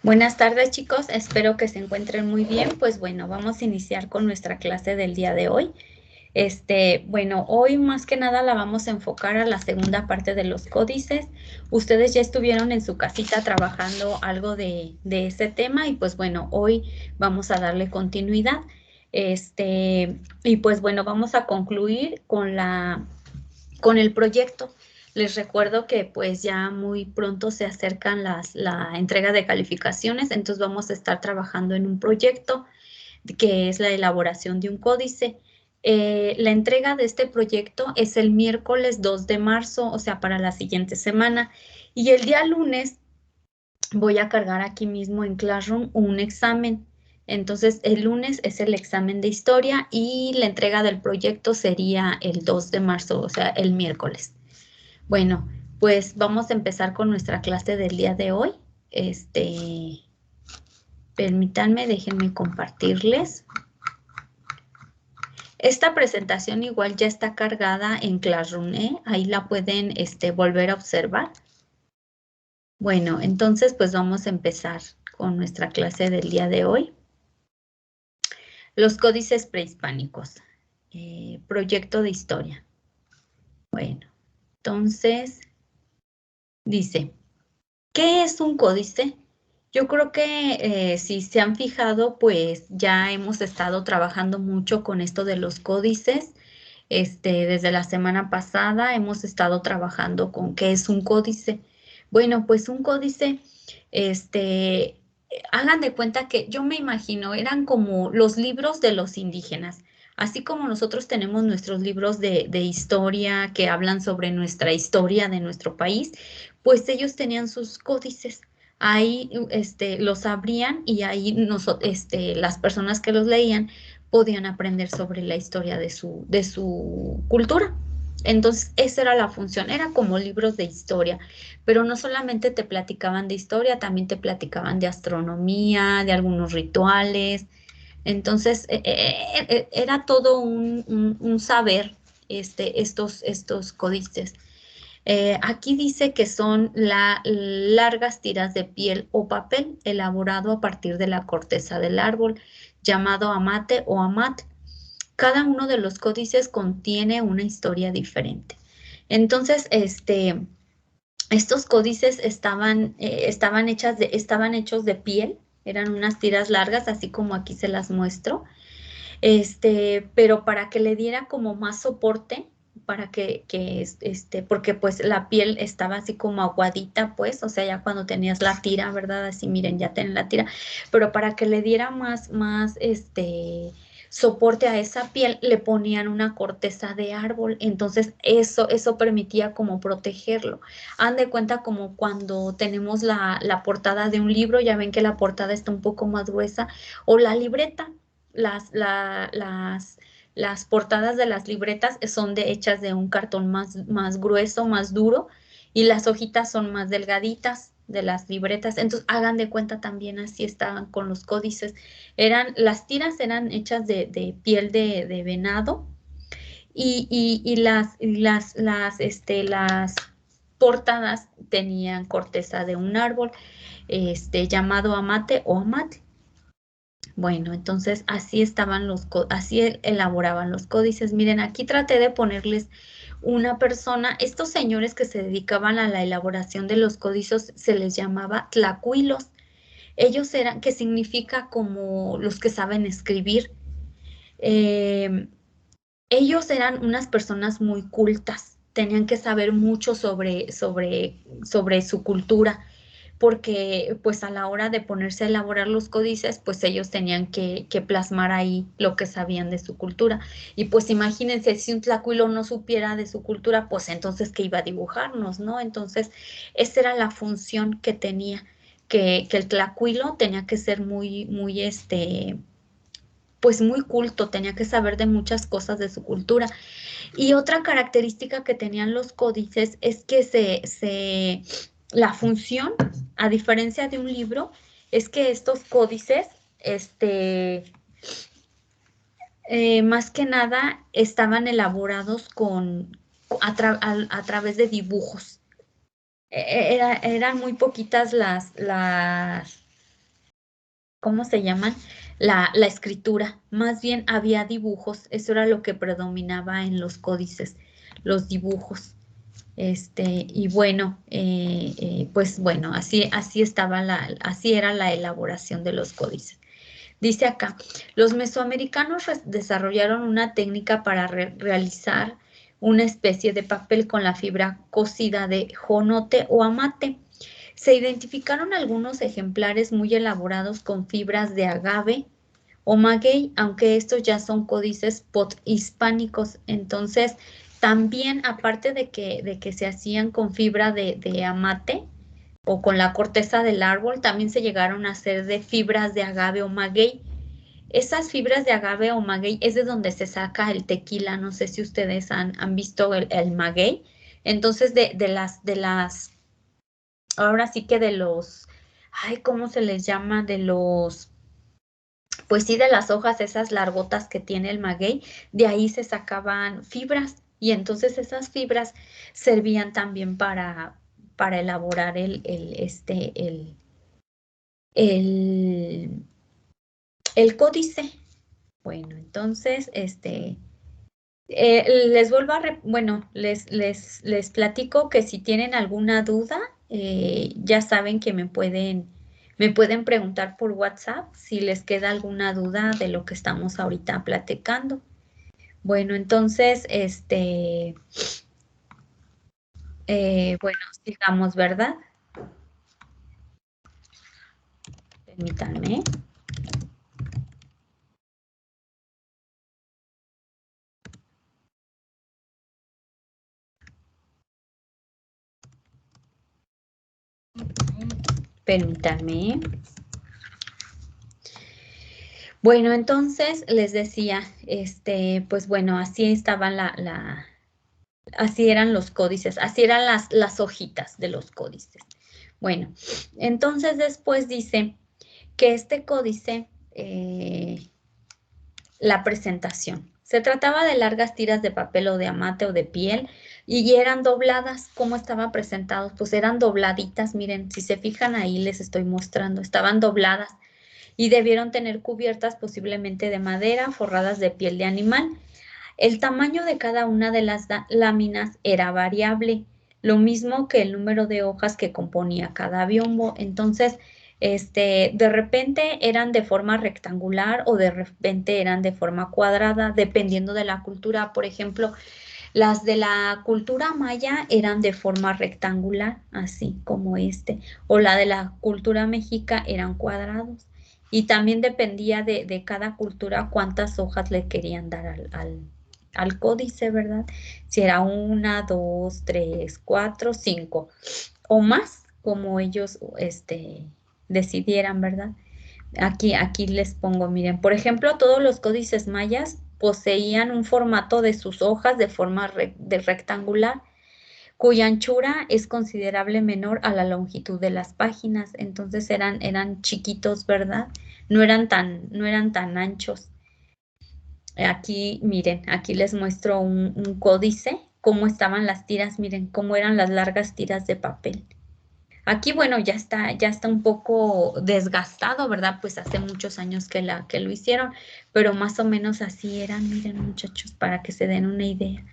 Buenas tardes, chicos. Espero que se encuentren muy bien. Pues bueno, vamos a iniciar con nuestra clase del día de hoy. Hoy más que nada la vamos a enfocar a la segunda parte de los códices. Ustedes ya estuvieron en su casita trabajando algo de ese tema y pues bueno, hoy vamos a darle continuidad. Y pues bueno, vamos a concluir con el proyecto. Les recuerdo que pues ya muy pronto se acercan la entrega de calificaciones, entonces vamos a estar trabajando en un proyecto que es la elaboración de un códice. La entrega de este proyecto es el miércoles 2 de marzo, o sea, para la siguiente semana. Y el día lunes voy a cargar aquí mismo en Classroom un examen. Entonces, el lunes es el examen de historia y la entrega del proyecto sería el 2 de marzo, o sea, el miércoles. Bueno, pues vamos a empezar con nuestra clase del día de hoy. Permítanme, déjenme compartirles. Esta presentación igual ya está cargada en Classroom, ¿eh? Ahí la pueden volver a observar. Bueno, entonces pues vamos a empezar con nuestra clase del día de hoy. Los códices prehispánicos. Proyecto de historia. Bueno, entonces dice, ¿qué es un códice? Yo creo que si se han fijado, pues ya hemos estado trabajando mucho con esto de los códices. Desde la semana pasada hemos estado trabajando con qué es un códice. Bueno, pues un códice, hagan de cuenta que yo me imagino, eran como los libros de los indígenas. Así como nosotros tenemos nuestros libros de historia que hablan sobre nuestra historia de nuestro país, pues ellos tenían sus códices. Ahí los abrían y ahí las personas que los leían podían aprender sobre la historia de su cultura. Entonces, esa era la función, era como libros de historia, pero no solamente te platicaban de historia, también te platicaban de astronomía, de algunos rituales. Entonces, era todo un saber estos códices. Aquí dice que son largas tiras de piel o papel elaborado a partir de la corteza del árbol, llamado amate o amat. Cada uno de los códices contiene una historia diferente. Entonces, estos códices estaban hechos de piel, eran unas tiras largas, así como aquí se las muestro, pero para que le diera como más soporte, para porque pues la piel estaba así como aguadita, pues, o sea, ya cuando tenías la tira, ¿verdad? Así, miren, ya tienen la tira, pero para que le diera soporte a esa piel, le ponían una corteza de árbol, entonces eso permitía como protegerlo. Han de cuenta como cuando tenemos la portada de un libro, ya ven que la portada está un poco más gruesa, o la libreta las, la- las portadas de las libretas son hechas de un cartón más grueso, más duro, y las hojitas son más delgaditas de las libretas. Entonces, hagan de cuenta también así estaban con los códices. Las tiras eran hechas de piel de venado y las portadas tenían corteza de un árbol, llamado amate o amate. Bueno, entonces así así elaboraban los códices. Miren, aquí traté de ponerles una persona. Estos señores que se dedicaban a la elaboración de los códices se les llamaba tlacuilos. Ellos eran, que significa como los que saben escribir. Eh, Ellos eran unas personas muy cultas. Tenían que saber mucho sobre su cultura porque pues a la hora de ponerse a elaborar los códices, pues ellos tenían que plasmar ahí lo que sabían de su cultura. Y pues imagínense, si un tlacuilo no supiera de su cultura, pues entonces que iba a dibujarnos, ¿no? Entonces, esa era la función que tenía, que el tlacuilo tenía que ser pues muy culto, tenía que saber de muchas cosas de su cultura. Y otra característica que tenían los códices es que la función, a diferencia de un libro, es que estos códices, más que nada, estaban elaborados a través de dibujos. Eran muy poquitas ¿cómo se llaman? La escritura. Más bien había dibujos. Eso era lo que predominaba en los códices, los dibujos. Y bueno, pues bueno, así estaba así era la elaboración de los códices. Dice acá, los mesoamericanos desarrollaron una técnica para realizar una especie de papel con la fibra cocida de jonote o amate. Se identificaron algunos ejemplares muy elaborados con fibras de agave o maguey, aunque estos ya son códices hispánicos. Entonces, también aparte de que se hacían con fibra de amate o con la corteza del árbol, también se llegaron a hacer de fibras de agave o maguey. Esas fibras de agave o maguey es de donde se saca el tequila. No sé si ustedes han visto el maguey. Entonces, ahora sí que de los, ay, ¿cómo se les llama? Pues sí, de las hojas esas largotas que tiene el maguey, de ahí se sacaban fibras y entonces esas fibras servían también para elaborar el, el códice. Bueno, entonces, les vuelvo bueno, les platico que si tienen alguna duda, ya saben que me pueden preguntar por WhatsApp si les queda alguna duda de lo que estamos ahorita platicando. Bueno, entonces, bueno, sigamos, ¿verdad? Permítanme. Permítanme. Bueno, entonces les decía, pues bueno, así estaban así eran los códices, así eran las hojitas de los códices. Bueno, entonces después dice que este códice, la presentación. Se trataba de largas tiras de papel o de amate o de piel y eran dobladas. ¿Cómo estaban presentados? Pues eran dobladitas. Miren, si se fijan ahí les estoy mostrando. Estaban dobladas y debieron tener cubiertas posiblemente de madera, forradas de piel de animal. El tamaño de cada una de las láminas era variable, lo mismo que el número de hojas que componía cada biombo. Entonces, de repente eran de forma rectangular o de repente eran de forma cuadrada, dependiendo de la cultura. Por ejemplo, las de la cultura maya eran de forma rectangular, así como o la de la cultura mexica eran cuadrados. Y también dependía de cada cultura cuántas hojas le querían dar al códice, ¿verdad? Si era una, dos, tres, cuatro, cinco o más, como ellos decidieran, ¿verdad? Aquí les pongo, miren, por ejemplo, todos los códices mayas poseían un formato de sus hojas de forma de rectangular, cuya anchura es considerable menor a la longitud de las páginas. Entonces eran chiquitos, ¿verdad? No eran tan anchos. Aquí, miren, aquí les muestro un códice, cómo estaban las tiras, miren, cómo eran las largas tiras de papel. Aquí, bueno, ya está un poco desgastado, ¿verdad? Pues hace muchos años que lo hicieron, pero más o menos así eran, miren, muchachos, para que se den una idea.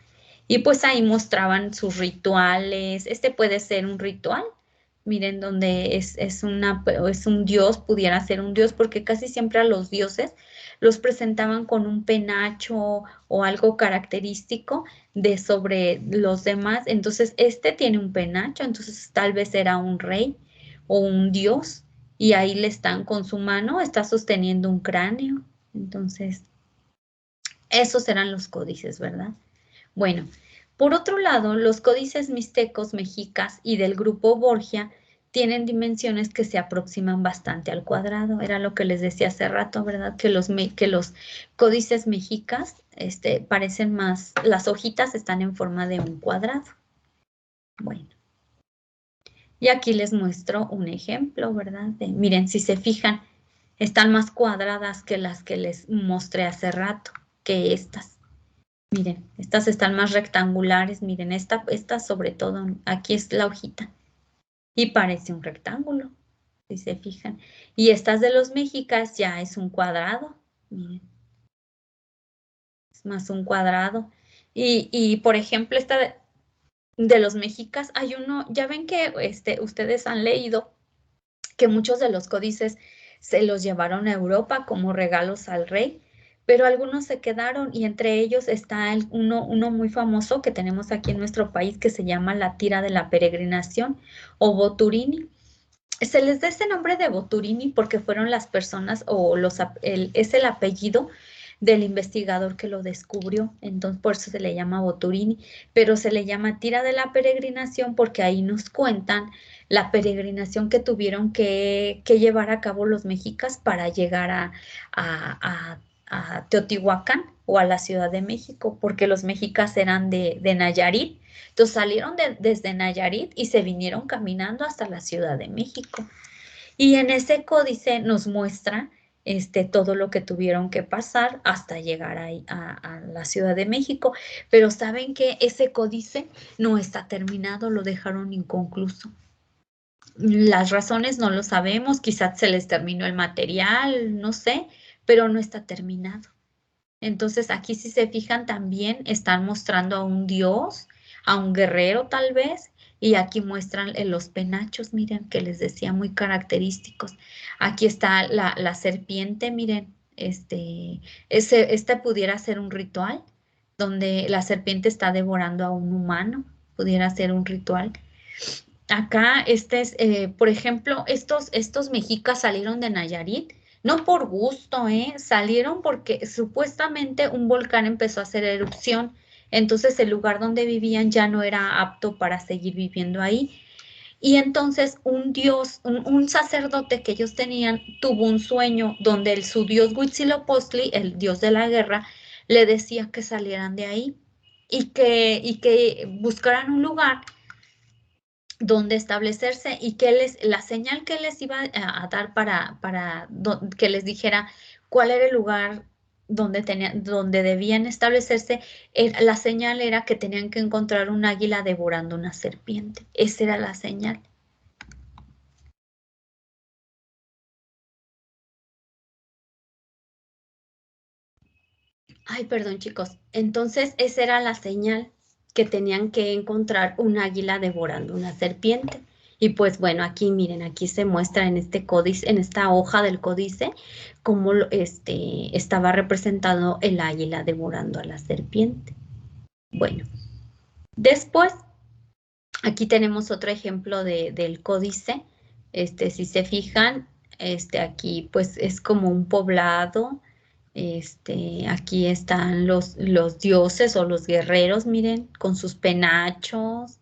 Y pues ahí mostraban sus rituales. Este puede ser un ritual, miren, donde es un dios, pudiera ser un dios, porque casi siempre a los dioses los presentaban con un penacho o algo característico de sobre los demás. Entonces, este tiene un penacho, entonces tal vez era un rey o un dios, y ahí le están con su mano, está sosteniendo un cráneo. Entonces, esos eran los códices, ¿verdad? Bueno, por otro lado, los códices mixtecos, mexicas y del grupo Borgia tienen dimensiones que se aproximan bastante al cuadrado. Era lo que les decía hace rato, ¿verdad? Que los códices mexicas parecen más, las hojitas están en forma de un cuadrado. Bueno, y aquí les muestro un ejemplo, ¿verdad? Miren, si se fijan, están más cuadradas que las que les mostré hace rato, que estas. Miren, estas están más rectangulares. Miren, esta sobre todo, aquí es la hojita y parece un rectángulo. si se fijan. Y estas de los mexicas ya es un cuadrado, miren, es más un cuadrado. Y por ejemplo, esta de los mexicas, hay uno, ya ven que ustedes han leído que muchos de los códices se los llevaron a Europa como regalos al rey, pero algunos se quedaron y entre ellos está uno muy famoso que tenemos aquí en nuestro país que se llama la tira de la peregrinación o Boturini. Se les da ese nombre de Boturini porque fueron las personas o es el apellido del investigador que lo descubrió, entonces por eso se le llama Boturini, pero se le llama tira de la peregrinación porque ahí nos cuentan la peregrinación que tuvieron que llevar a cabo los mexicas para llegar a Teotihuacán o a la Ciudad de México, porque los mexicas eran de Nayarit. Entonces salieron desde Nayarit y se vinieron caminando hasta la Ciudad de México. Y en ese códice nos muestra todo lo que tuvieron que pasar hasta llegar ahí a la Ciudad de México. Pero saben que ese códice no está terminado, lo dejaron inconcluso. Las razones no lo sabemos, quizás se les terminó el material, no sé, pero no está terminado. Entonces aquí si se fijan también están mostrando a un dios, a un guerrero tal vez, y aquí muestran los penachos, miren, que les decía muy característicos. Aquí está la serpiente, miren, este pudiera ser un ritual donde la serpiente está devorando a un humano, pudiera ser un ritual. Acá, por ejemplo, estos mexicas salieron de Nayarit, no por gusto, salieron porque supuestamente un volcán empezó a hacer erupción, entonces el lugar donde vivían ya no era apto para seguir viviendo ahí. Y entonces un dios, un sacerdote que ellos tenían, tuvo un sueño donde su dios Huitzilopochtli, el dios de la guerra, le decía que salieran de ahí y que buscaran un lugar donde establecerse y la señal que les iba a dar que les dijera cuál era el lugar donde debían establecerse, la señal era que tenían que encontrar un águila devorando una serpiente. Esa era la señal. Ay, perdón, chicos. Entonces, esa era la señal que tenían que encontrar un águila devorando una serpiente. Y pues bueno, aquí miren, aquí se muestra en este códice, en esta hoja del códice, cómo estaba representado el águila devorando a la serpiente. Bueno, después, aquí tenemos otro ejemplo del códice. Si se fijan, aquí pues es como un poblado. Aquí están los dioses o los guerreros, miren, con sus penachos,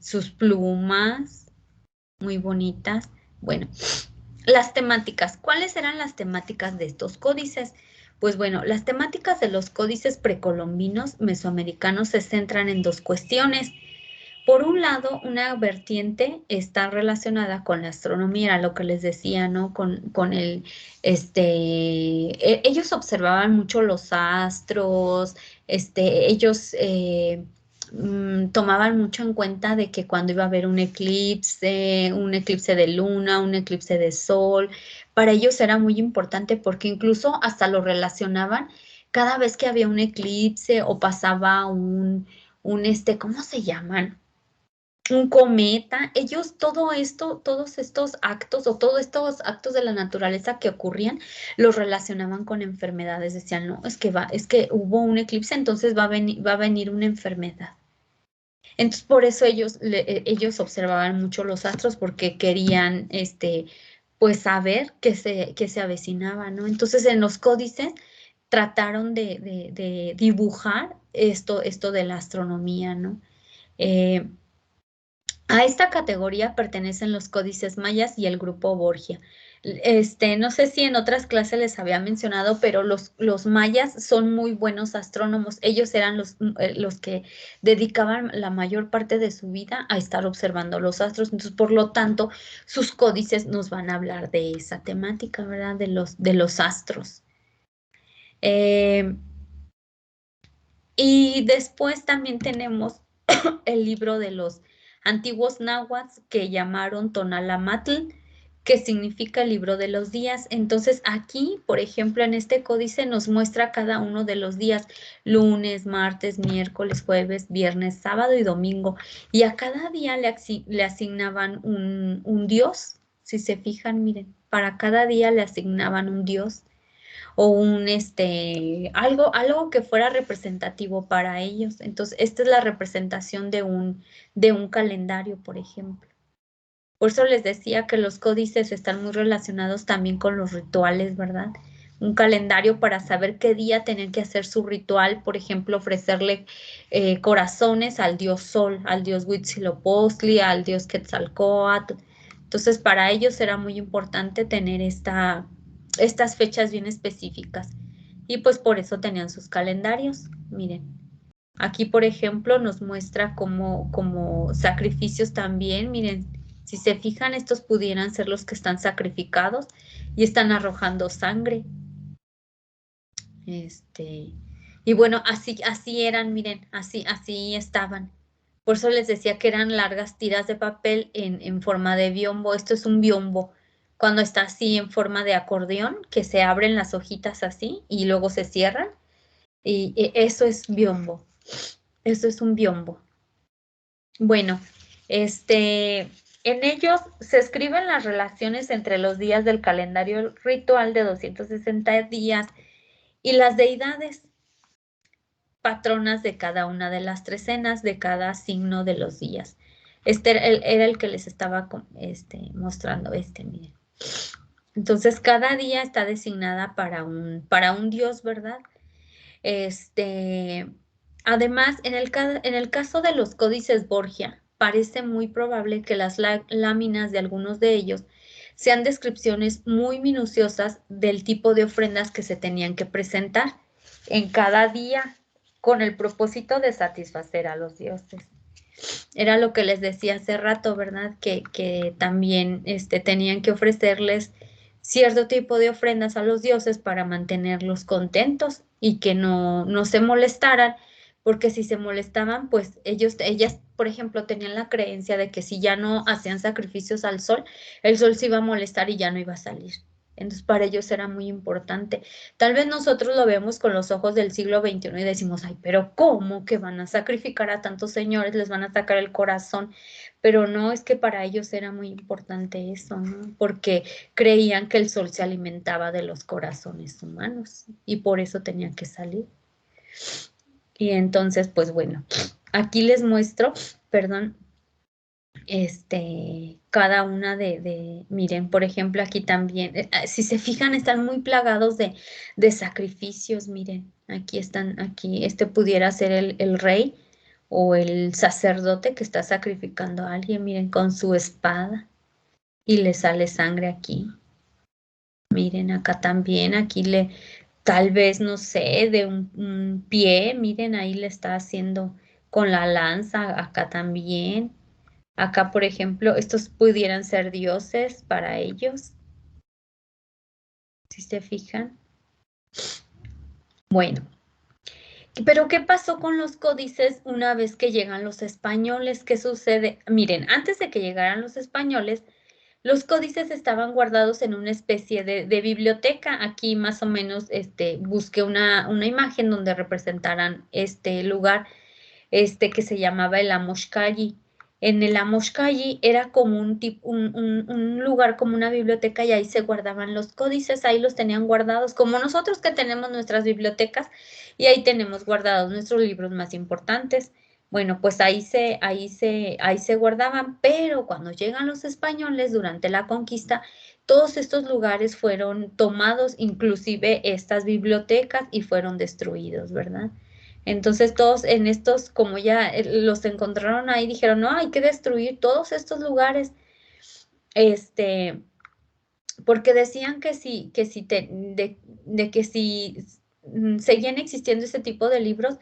sus plumas, muy bonitas. Bueno, las temáticas. ¿Cuáles eran las temáticas de estos códices? Pues bueno, las temáticas de los códices precolombinos mesoamericanos se centran en dos cuestiones. Por un lado, una vertiente está relacionada con la astronomía, era lo que les decía, ¿no? Con ellos observaban mucho los astros, ellos tomaban mucho en cuenta de que cuando iba a haber un eclipse de luna, un eclipse de sol, para ellos era muy importante porque incluso hasta lo relacionaban cada vez que había un eclipse o pasaba ¿cómo se llaman? Un cometa, ellos todo esto, todos estos actos o todos estos actos de la naturaleza que ocurrían, los relacionaban con enfermedades. Decían, no, es que hubo un eclipse, entonces va a venir una enfermedad. Entonces, por eso ellos observaban mucho los astros porque querían, pues saber que se avecinaba, ¿no? Entonces, en los códices trataron de dibujar esto de la astronomía, ¿no? Eh, a esta categoría pertenecen los códices mayas y el grupo Borgia. No sé si en otras clases les había mencionado, pero los mayas son muy buenos astrónomos. Ellos eran los que dedicaban la mayor parte de su vida a estar observando los astros. Entonces, por lo tanto, sus códices nos van a hablar de esa temática, ¿verdad? De los astros. Eh, y después también tenemos el libro de los antiguos náhuatl que llamaron Tonalamatl, que significa el libro de los días. Entonces aquí, por ejemplo, en este códice nos muestra cada uno de los días, lunes, martes, miércoles, jueves, viernes, sábado y domingo. Y a cada día le asignaban un dios. Si se fijan, miren, para cada día le asignaban un dios o algo que fuera representativo para ellos. Entonces, esta es la representación de un calendario, por ejemplo. Por eso les decía que los códices están muy relacionados también con los rituales, ¿verdad? Un calendario para saber qué día tener que hacer su ritual, por ejemplo, ofrecerle corazones al dios Sol, al dios Huitzilopochtli, al dios Quetzalcóatl. Entonces, para ellos era muy importante tener estas fechas bien específicas. Y pues por eso tenían sus calendarios. Miren, aquí, por ejemplo, nos muestra como sacrificios también. Miren, si se fijan, estos pudieran ser los que están sacrificados y están arrojando sangre. Y bueno, así eran, miren, así estaban. Por eso les decía que eran largas tiras de papel en forma de biombo. Esto es un biombo. Cuando está así en forma de acordeón, que se abren las hojitas así y luego se cierran. Y eso es biombo. Eso es un biombo. Bueno, en ellos se escriben las relaciones entre los días del calendario ritual de 260 días y las deidades patronas de cada una de las trecenas de cada signo de los días. Era el que les estaba mostrando miren. Entonces, cada día está designada para un dios, ¿verdad? Además, en el caso de los códices Borgia, parece muy probable que las láminas de algunos de ellos sean descripciones muy minuciosas del tipo de ofrendas que se tenían que presentar en cada día con el propósito de satisfacer a los dioses. Era lo que les decía hace rato, ¿verdad? Que también tenían que ofrecerles cierto tipo de ofrendas a los dioses para mantenerlos contentos y que no se molestaran, porque si se molestaban, pues ellas, por ejemplo, tenían la creencia de que si ya no hacían sacrificios al sol, el sol se iba a molestar y ya no iba a salir. Entonces, para ellos era muy importante. Tal vez nosotros lo vemos con los ojos del siglo XXI y decimos, ay, pero ¿cómo que van a sacrificar a tantos señores? Les van a sacar el corazón. Pero no, es que para ellos era muy importante eso, ¿no? Porque creían que el sol se alimentaba de los corazones humanos y por eso tenía que salir. Y entonces, pues bueno, aquí les muestro, perdón, cada una miren, por ejemplo, aquí también, si se fijan, están muy plagados de sacrificios, miren, aquí pudiera ser el rey o el sacerdote que está sacrificando a alguien, miren, con su espada y le sale sangre aquí. Miren, acá también, tal vez, no sé, de un pie, miren, ahí le está haciendo con la lanza, acá también. Acá, por ejemplo, estos pudieran ser dioses para ellos, si se fijan. Bueno, pero ¿qué pasó con los códices una vez que llegan los españoles? ¿Qué sucede? Miren, antes de que llegaran los españoles, los códices estaban guardados en una especie de biblioteca. Aquí más o menos busqué una imagen donde representaran este lugar que se llamaba el Amoshkayi. En el Amoshkayi era como un lugar, como una biblioteca, y ahí se guardaban los códices, ahí los tenían guardados, como nosotros que tenemos nuestras bibliotecas, y ahí tenemos guardados nuestros libros más importantes. Bueno, pues ahí se guardaban, pero cuando llegan los españoles durante la conquista, todos estos lugares fueron tomados, inclusive estas bibliotecas, y fueron destruidos, ¿verdad? Entonces todos en estos, como ya los encontraron ahí, dijeron, no, hay que destruir todos estos lugares, porque decían de que si seguían existiendo ese tipo de libros,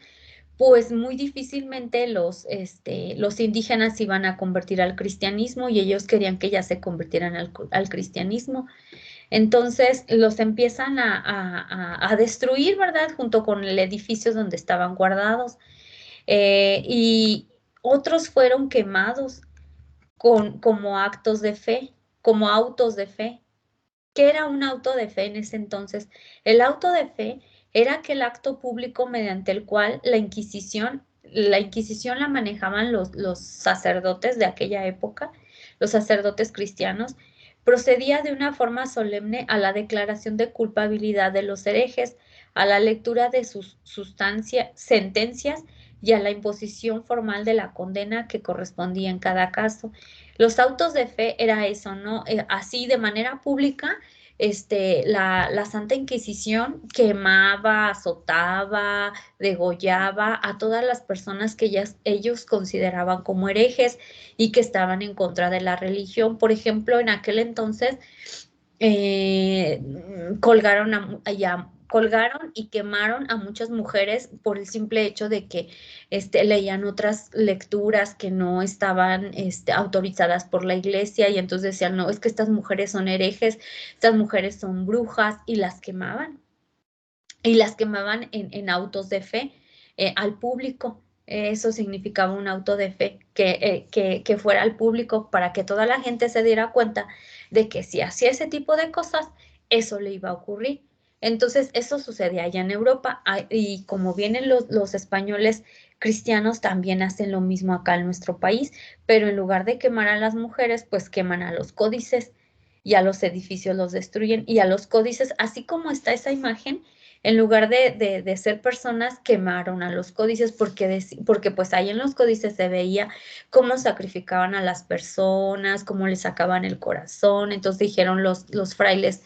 pues muy difícilmente los indígenas iban a convertir al cristianismo y ellos querían que ya se convirtieran al cristianismo. Entonces los empiezan a destruir, ¿verdad? Junto con el edificio donde estaban guardados. Y otros fueron quemados como actos de fe. como autos de fe. ¿Qué era un auto de fe en ese entonces? El auto de fe era aquel acto público mediante el cual la Inquisición la manejaban los sacerdotes de aquella época, los sacerdotes cristianos, procedía de una forma solemne a la declaración de culpabilidad de los herejes, a la lectura de sus sentencias y a la imposición formal de la condena que correspondía en cada caso. Los autos de fe era eso, ¿no? Así de manera pública, la Santa Inquisición quemaba, azotaba, degollaba a todas las personas que ellos consideraban como herejes y que estaban en contra de la religión. Por ejemplo, en aquel entonces eh, colgaron y quemaron a muchas mujeres por el simple hecho de que leían otras lecturas que no estaban autorizadas por la iglesia y entonces decían, no, es que estas mujeres son herejes, estas mujeres son brujas y las quemaban. Y las quemaban en autos de fe al público. Eso significaba un auto de fe que fuera al público para que toda la gente se diera cuenta de que si hacía ese tipo de cosas, eso le iba a ocurrir. Entonces, eso sucedía allá en Europa y como vienen los españoles cristianos, también hacen lo mismo acá en nuestro país, pero en lugar de quemar a las mujeres, pues queman a los códices y a los edificios los destruyen y a los códices, así como está esa imagen, en lugar de ser personas, quemaron a los códices porque pues ahí en los códices se veía cómo sacrificaban a las personas, cómo les sacaban el corazón. Entonces dijeron los frailes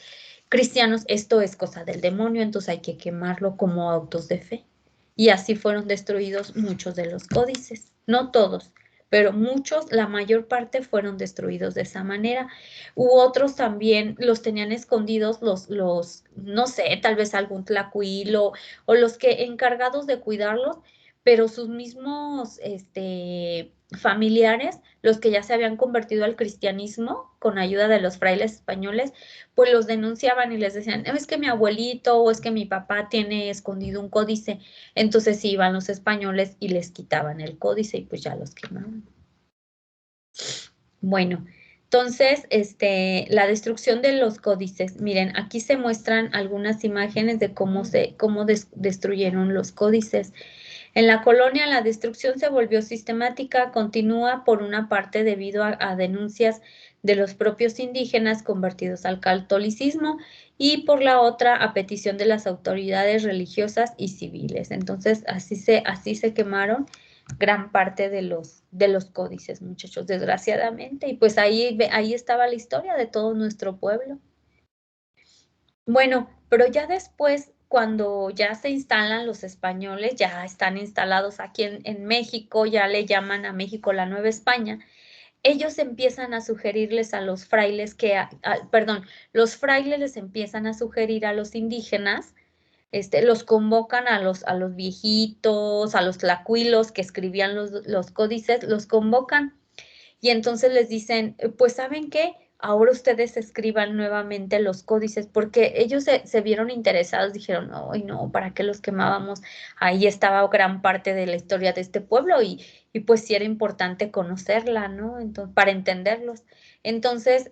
cristianos, esto es cosa del demonio, entonces hay que quemarlo como autos de fe. Y así fueron destruidos muchos de los códices, no todos, pero muchos, la mayor parte fueron destruidos de esa manera. Otros también los tenían escondidos no sé, tal vez algún tlacuilo o los que encargados de cuidarlos, pero sus mismos, familiares, los que ya se habían convertido al cristianismo con ayuda de los frailes españoles, pues los denunciaban y les decían, es que mi abuelito o es que mi papá tiene escondido un códice. Entonces iban los españoles y les quitaban el códice y pues ya los quemaban. Bueno, entonces, la destrucción de los códices. Miren, aquí se muestran algunas imágenes de cómo destruyeron los códices. En la colonia, la destrucción se volvió sistemática, continúa por una parte debido a denuncias de los propios indígenas convertidos al catolicismo y por la otra a petición de las autoridades religiosas y civiles. Entonces, así se quemaron gran parte de los códices, muchachos, desgraciadamente. Y pues ahí estaba la historia de todo nuestro pueblo. Bueno, pero ya después, cuando ya se instalan los españoles, ya están instalados aquí en México, ya le llaman a México la Nueva España, ellos empiezan a sugerirles a los frailes perdón, los frailes les empiezan a sugerir a los indígenas, los convocan a los viejitos, a los tlacuilos que escribían los códices, los convocan y entonces les dicen, pues ¿saben qué? Ahora ustedes escriban nuevamente los códices, porque ellos se vieron interesados, dijeron, ay no, ¿para qué los quemábamos? Ahí estaba gran parte de la historia de este pueblo y pues sí era importante conocerla, ¿no? Entonces, para entenderlos. Entonces,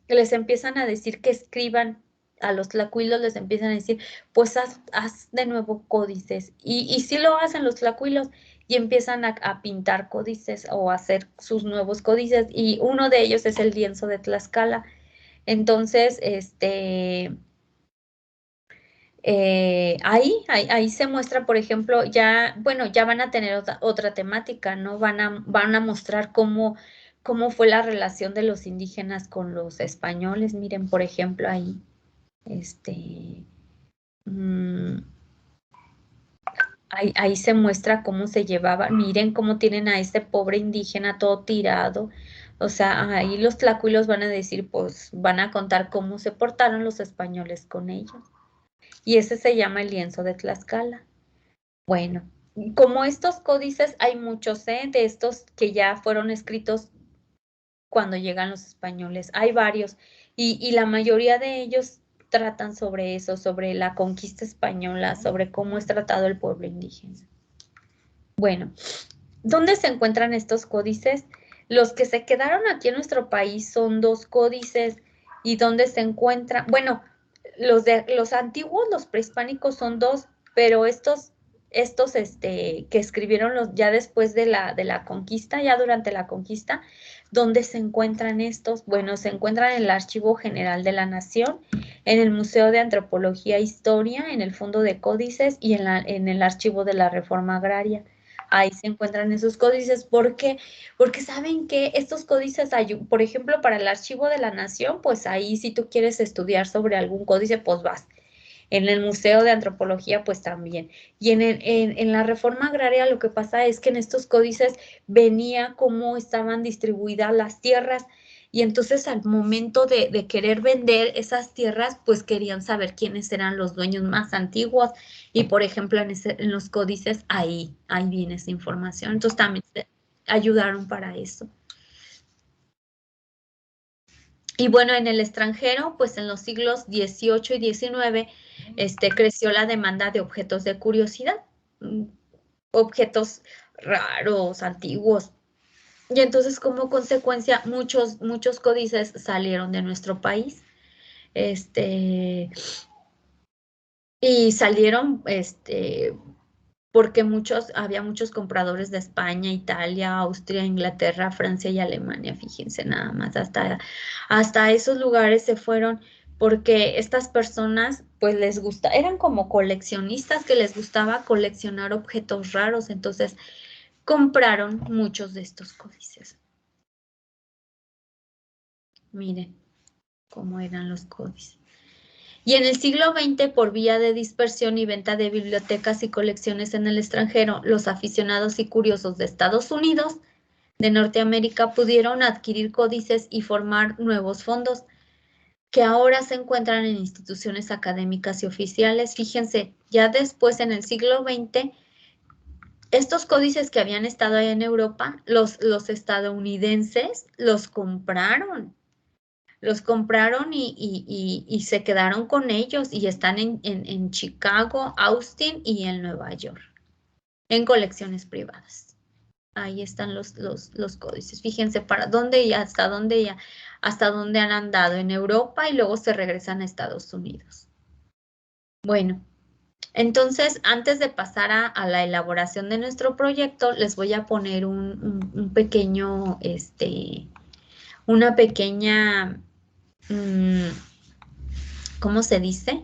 les empiezan a decir que escriban, a los tlacuilos les empiezan a decir, pues haz de nuevo códices. Y sí lo hacen los tlacuilos y empiezan a pintar códices o a hacer sus nuevos códices y uno de ellos es el lienzo de Tlaxcala. Entonces, ahí se muestra, por ejemplo, ya, bueno, ya van a tener otra temática, ¿no? Van a mostrar cómo fue la relación de los indígenas con los españoles. Miren, por ejemplo, ahí, mm, ahí se muestra cómo se llevaba. Miren cómo tienen a este pobre indígena todo tirado. O sea, ahí los tlacuilos van a decir, pues van a contar cómo se portaron los españoles con ellos. Y ese se llama el lienzo de Tlaxcala. Bueno, como estos códices, hay muchos, de estos que ya fueron escritos cuando llegan los españoles. Hay varios y la mayoría de ellos tratan sobre eso, sobre la conquista española, sobre cómo es tratado el pueblo indígena. Bueno, ¿dónde se encuentran estos códices? Los que se quedaron aquí en nuestro país son 2 códices y donde se encuentran, bueno, los antiguos, los prehispánicos son 2, pero estos que escribieron ya después de la conquista, ya durante la conquista, ¿dónde se encuentran estos? Bueno, se encuentran en el Archivo General de la Nación, en el Museo de Antropología e Historia, en el Fondo de Códices y en el Archivo de la Reforma Agraria. Ahí se encuentran esos códices. ¿Por qué? Porque saben que estos códices, por ejemplo, para el Archivo de la Nación, pues ahí si tú quieres estudiar sobre algún códice, pues vas. En el Museo de Antropología, pues también. Y en la reforma agraria lo que pasa es que en estos códices venía cómo estaban distribuidas las tierras y entonces al momento de querer vender esas tierras, pues querían saber quiénes eran los dueños más antiguos y por ejemplo en los códices ahí viene esa información. Entonces también ayudaron para eso. Y bueno, en el extranjero, pues en los siglos XVIII y XIX, creció la demanda de objetos de curiosidad, objetos raros, antiguos. Y entonces, como consecuencia, muchos códices salieron de nuestro país. Y salieron, porque había muchos compradores de España, Italia, Austria, Inglaterra, Francia y Alemania, fíjense nada más, hasta esos lugares se fueron porque estas personas pues les gusta, eran como coleccionistas que les gustaba coleccionar objetos raros, entonces compraron muchos de estos códices. Miren cómo eran los códices. Y en el siglo XX, por vía de dispersión y venta de bibliotecas y colecciones en el extranjero, los aficionados y curiosos de Estados Unidos, de Norteamérica, pudieron adquirir códices y formar nuevos fondos que ahora se encuentran en instituciones académicas y oficiales. Fíjense, ya después en el siglo XX, estos códices que habían estado ahí en Europa, los estadounidenses los compraron y se quedaron con ellos y están en Chicago, Austin y en Nueva York, en colecciones privadas. Ahí están los códices. Fíjense para dónde y hasta dónde han andado en Europa y luego se regresan a Estados Unidos. Bueno, entonces antes de pasar a la elaboración de nuestro proyecto, les voy a poner un pequeño, una pequeña ¿cómo se dice?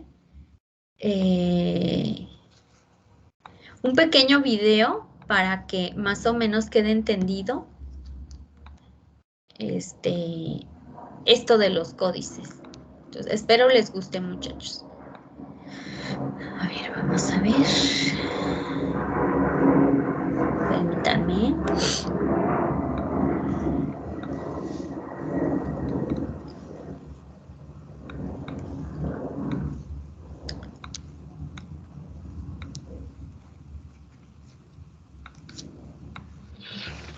Un pequeño video para que más o menos quede entendido esto de los códices. Entonces, espero les guste, muchachos. A ver, vamos a ver. Permítanme.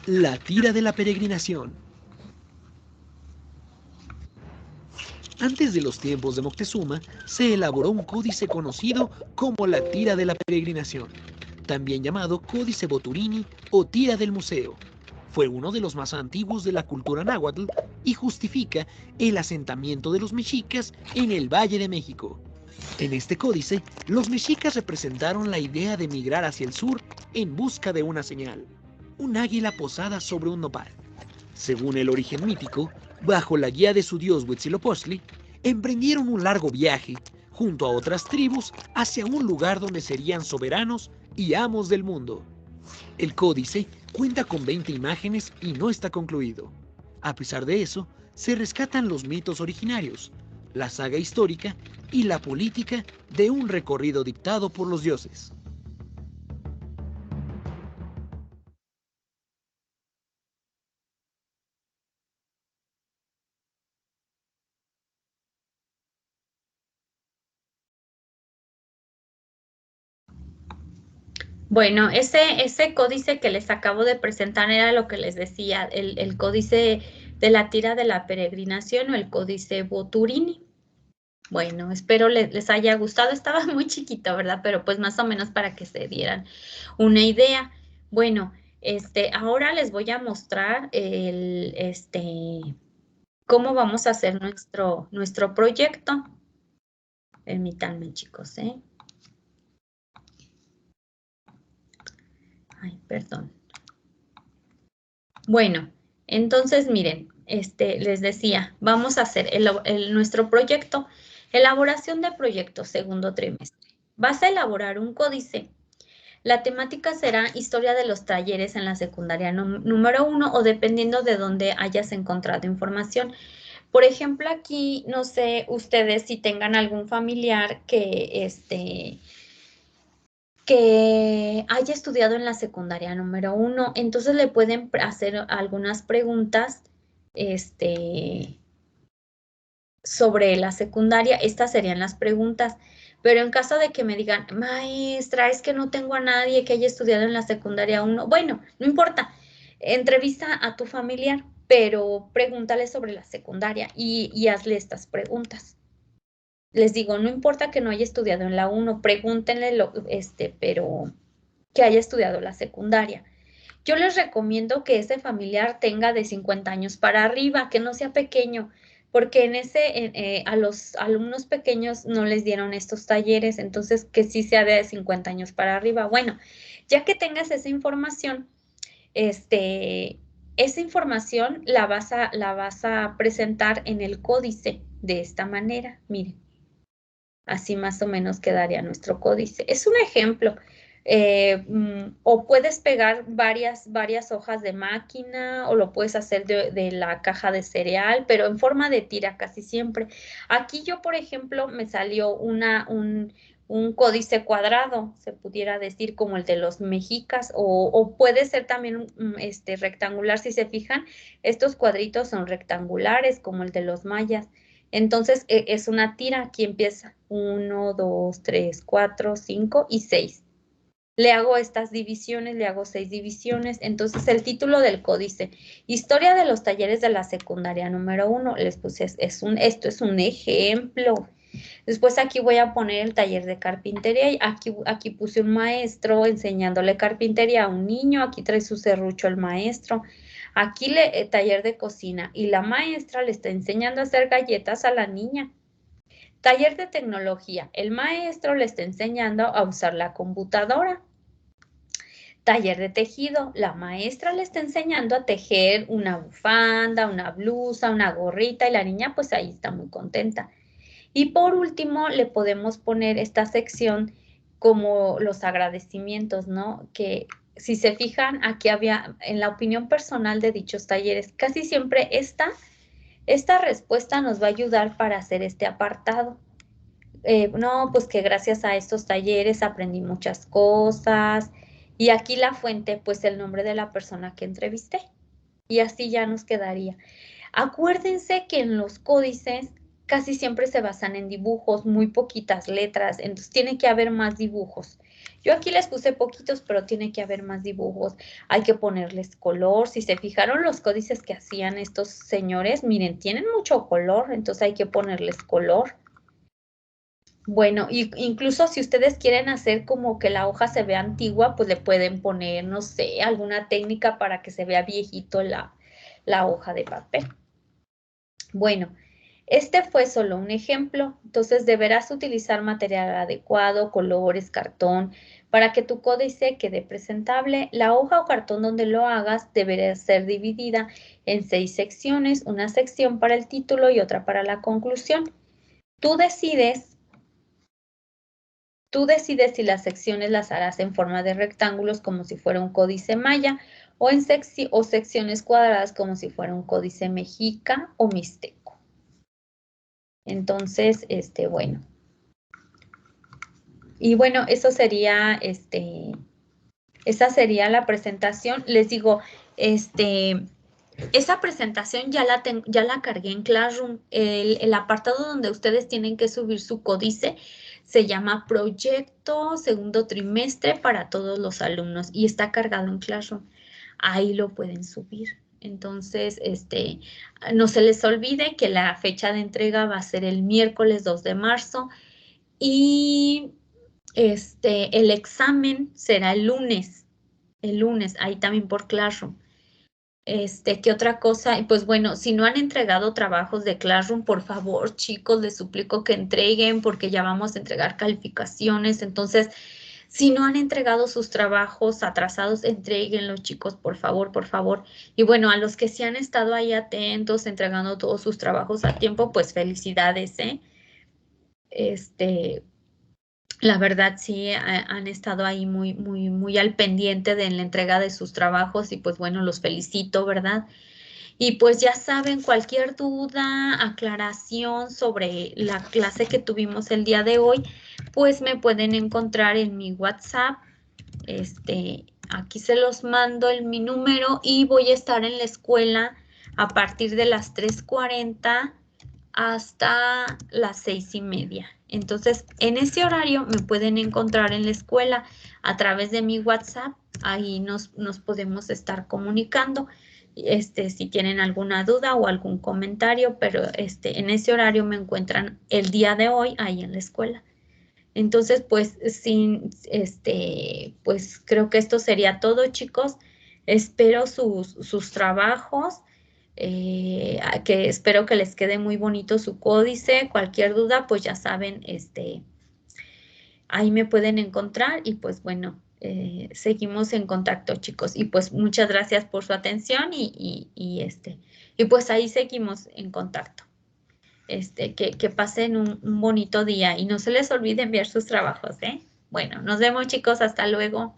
La tira de la peregrinación. Antes de los tiempos de Moctezuma, se elaboró un códice conocido como la tira de la peregrinación, también llamado Códice Boturini o tira del museo. Fue uno de los más antiguos de la cultura náhuatl y justifica el asentamiento de los mexicas en el Valle de México. En este códice, los mexicas representaron la idea de migrar hacia el sur en busca de una señal, un águila posada sobre un nopal. Según el origen mítico, bajo la guía de su dios Huitzilopochtli, emprendieron un largo viaje, junto a otras tribus, hacia un lugar donde serían soberanos y amos del mundo. El códice cuenta con 20 imágenes y no está concluido. A pesar de eso, se rescatan los mitos originarios, la saga histórica y la política de un recorrido dictado por los dioses. Bueno, ese códice que les acabo de presentar era lo que les decía, el códice de la tira de la peregrinación o el códice Boturini. Bueno, espero les haya gustado. Estaba muy chiquito, ¿verdad? Pero pues más o menos para que se dieran una idea. Bueno, Ahora les voy a mostrar cómo vamos a hacer nuestro proyecto. Permítanme, chicos, ¿eh? Ay, perdón. Bueno, entonces miren, les decía, vamos a hacer nuestro proyecto, elaboración de proyecto segundo trimestre. Vas a elaborar un códice. La temática será historia de los talleres en la secundaria número 1 o dependiendo de dónde hayas encontrado información. Por ejemplo, aquí, no sé, ustedes si tengan algún familiar que haya estudiado en la secundaria número 1, entonces le pueden hacer algunas preguntas sobre la secundaria. Estas serían las preguntas. Pero en caso de que me digan, maestra, es que no tengo a nadie que haya estudiado en la secundaria 1, bueno, no importa, entrevista a tu familiar, pero pregúntale sobre la secundaria y hazle estas preguntas. Les digo, no importa que no haya estudiado en la 1, pregúntenle, pero que haya estudiado la secundaria. Yo les recomiendo que ese familiar tenga de 50 años para arriba, que no sea pequeño, porque a los alumnos pequeños no les dieron estos talleres, entonces que sí sea de 50 años para arriba. Bueno, ya que tengas esa información, esa información la vas a presentar en el códice de esta manera. Miren, así más o menos quedaría nuestro códice. Es un ejemplo. O puedes pegar varias hojas de máquina o lo puedes hacer de la caja de cereal, pero en forma de tira casi siempre. Aquí yo, por ejemplo, me salió un códice cuadrado, se pudiera decir como el de los mexicas, o puede ser también rectangular. Si se fijan, estos cuadritos son rectangulares como el de los mayas. Entonces, es una tira, aquí empieza 1, 2, 3, 4, 5 y 6. Le hago estas divisiones, le hago 6 divisiones. Entonces, el título del códice, Historia de los talleres de la secundaria número 1. Les puse, esto es un ejemplo. Después aquí voy a poner el taller de carpintería. Y aquí puse un maestro enseñándole carpintería a un niño. Aquí trae su serrucho el maestro. Aquí taller de cocina y la maestra le está enseñando a hacer galletas a la niña. Taller de tecnología. El maestro le está enseñando a usar la computadora. Taller de tejido. La maestra le está enseñando a tejer una bufanda, una blusa, una gorrita y la niña pues ahí está muy contenta. Y por último le podemos poner esta sección como los agradecimientos, ¿no? Que si se fijan, aquí había en la opinión personal de dichos talleres, casi siempre esta respuesta nos va a ayudar para hacer este apartado. No, pues que gracias a estos talleres aprendí muchas cosas. Y aquí la fuente, pues el nombre de la persona que entrevisté. Y así ya nos quedaría. Acuérdense que en los códices casi siempre se basan en dibujos, muy poquitas letras, entonces tiene que haber más dibujos. Yo aquí les puse poquitos, pero tiene que haber más dibujos. Hay que ponerles color. Si se fijaron los códices que hacían estos señores, miren, tienen mucho color, entonces hay que ponerles color. Bueno, incluso si ustedes quieren hacer como que la hoja se vea antigua, pues le pueden poner, no sé, alguna técnica para que se vea viejito la hoja de papel. Bueno, este fue solo un ejemplo, entonces deberás utilizar material adecuado, colores, cartón, para que tu códice quede presentable. La hoja o cartón donde lo hagas deberá ser dividida en 6 secciones, una sección para el título y otra para la conclusión. Tú decides si las secciones las harás en forma de rectángulos como si fuera un códice maya o en secciones cuadradas como si fuera un códice mexica o mixteco. Entonces, bueno. Y bueno, eso sería, esa sería la presentación. Les digo, esa presentación ya la cargué en Classroom. El apartado donde ustedes tienen que subir su códice se llama Proyecto Segundo Trimestre para todos los alumnos y está cargado en Classroom. Ahí lo pueden subir. Entonces, no se les olvide que la fecha de entrega va a ser el miércoles 2 de marzo y el examen será el lunes. el lunes, ahí también por Classroom. ¿Qué otra cosa? Y pues bueno, si no han entregado trabajos de Classroom, por favor, chicos, les suplico que entreguen porque ya vamos a entregar calificaciones. Entonces, si no han entregado sus trabajos atrasados, entréguenlos, chicos, por favor, por favor. Y bueno, a los que sí han estado ahí atentos, entregando todos sus trabajos a tiempo, pues felicidades, ¿eh? La verdad sí han estado ahí muy, muy, muy al pendiente de la entrega de sus trabajos y pues bueno, los felicito, ¿verdad? Y pues ya saben, cualquier duda, aclaración sobre la clase que tuvimos el día de hoy, pues me pueden encontrar en mi WhatsApp. Aquí se los mando mi número y voy a estar en la escuela a partir de las 3:40 hasta las 6:30. Entonces, en ese horario me pueden encontrar en la escuela a través de mi WhatsApp. Ahí nos podemos estar comunicando. Si tienen alguna duda o algún comentario, pero en ese horario me encuentran el día de hoy ahí en la escuela. Entonces, pues, pues creo que esto sería todo, chicos. Espero sus trabajos, que espero que les quede muy bonito su códice. Cualquier duda, pues ya saben, ahí me pueden encontrar y pues bueno, seguimos en contacto, chicos. Y pues muchas gracias por su atención y pues ahí seguimos en contacto. Que pasen un bonito día y no se les olvide enviar sus trabajos, ¿eh? Bueno, nos vemos, chicos, hasta luego.